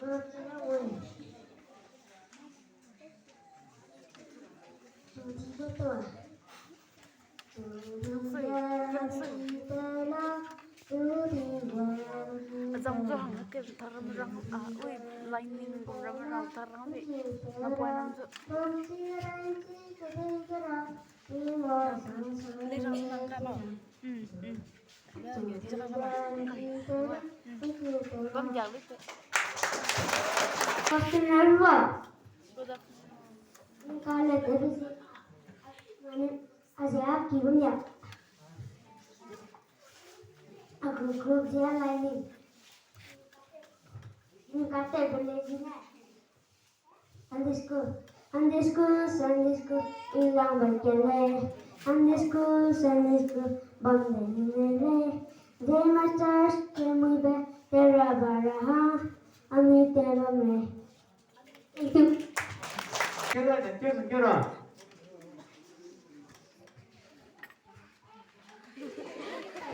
Trong hằng cái thằng răng ui lightning cũng răng răng thằng bị nó quay nằm giữa lấy ra sang cái bảo nhiều thì sang cái bảo vâng giờ biết rồi Kalau dari mana Asia kibunya, aku grup dia lain ni kata boleh gini, andesku hilang berkele, andesku bandel de masters que muy be terra baraha, ami terra me. Kira.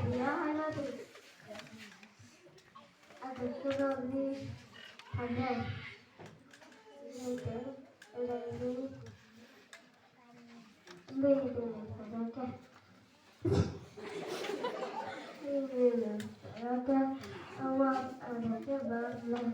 Dia hanya tu. Aku kurang ni pandai. Ini awak ada kebalan.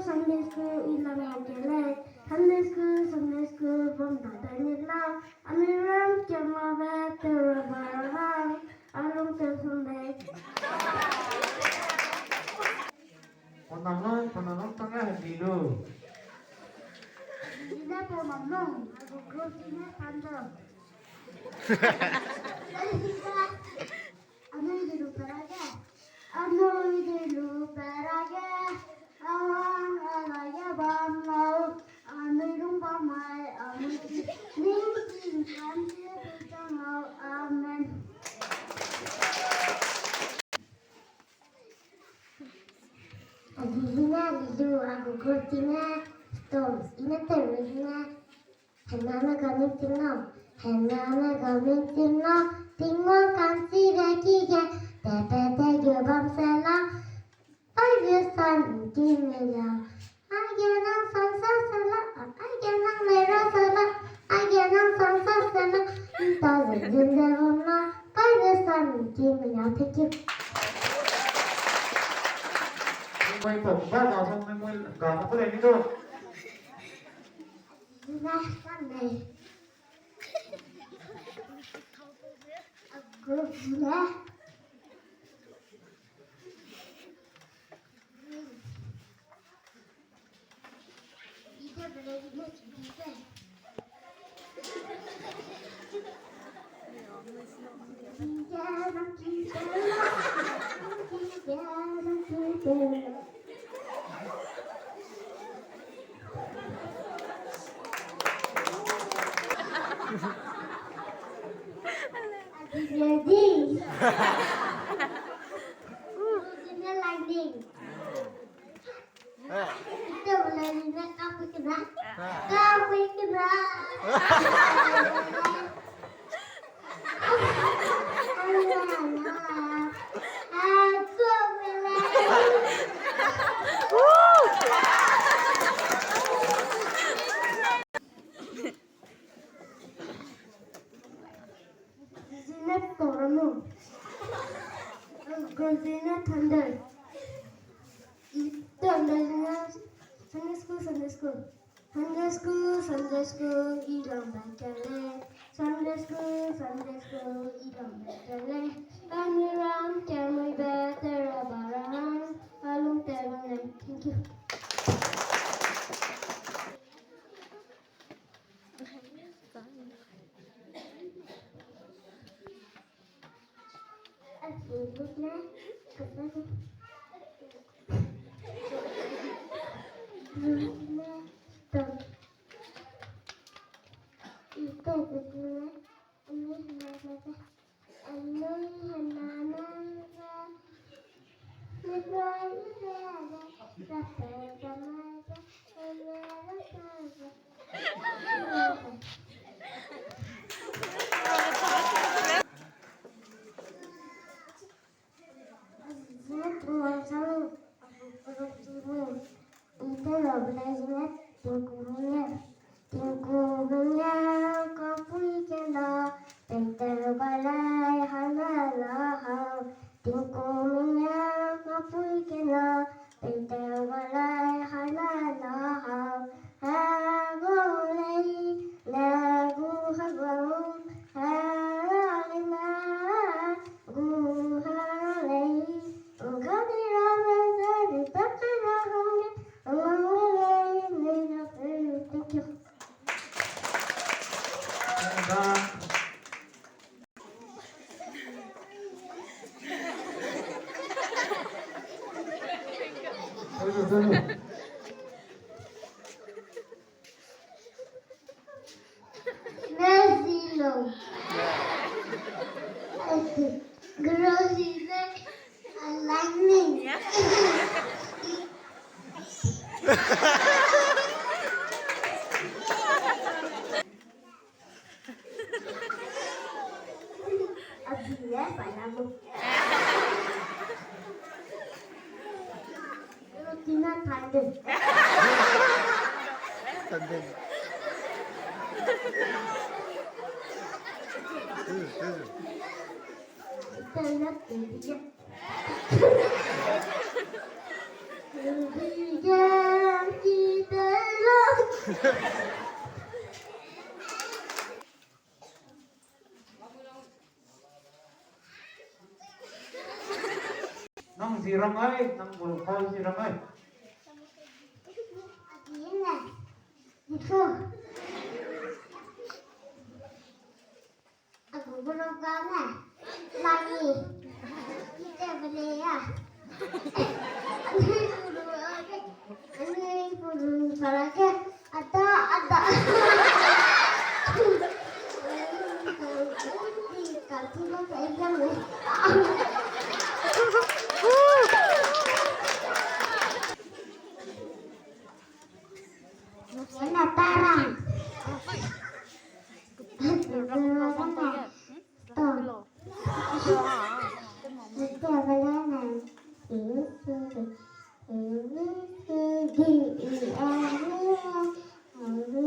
Sunday school ilang majalah. Sunday school bom dadanya lah. Amiram cuma betul barang. Alung tersunday. Penonton tengah dulu. Tidak pemanong. Aku grupnya tanda. Anu itu lupa aja. Awang alaya bamau. Anu lupa mai. Anu ning kanti bertangau. Amen. Adivinha gitu. Aku grupnya Storms. Ini terusnya. Henana kami tinggal. Tinggal kansi rekiga. Tepete gubam selang. Ayusan kimia. Ayanang sansa selang. Ayanang merah selang. Ayanang sansa selang. Entah zendana. Ayusan kimia. Thank you. Mày phỏng phát vào xong mày mua cả một cái này đi thôi. Nah, pandai. Aku sudah. Kita belajar kita. Jadi, ini lightning. Itu lightningnya kamu kena. Gozina thunder. itu ambilnya Sunday school, Sunday school. Sunday school, Sunday school, ilang bakale. Sunday school, ilang bakale. Kami ram, kami better abarang. Alung terang. Thank you. Thank you. Grosilo. Grosilo. Lightning. Abdullah panamu. Rutina tandem. Tandem. Kita lihat dia. Kita lihat. Nang siram ay, nang bulkol siram ay. Ini. Itu. Aku belum kamu lagi. Kita beli ya. Ini guru parake ada. Kalau pegang nih. Enak tarang. Ini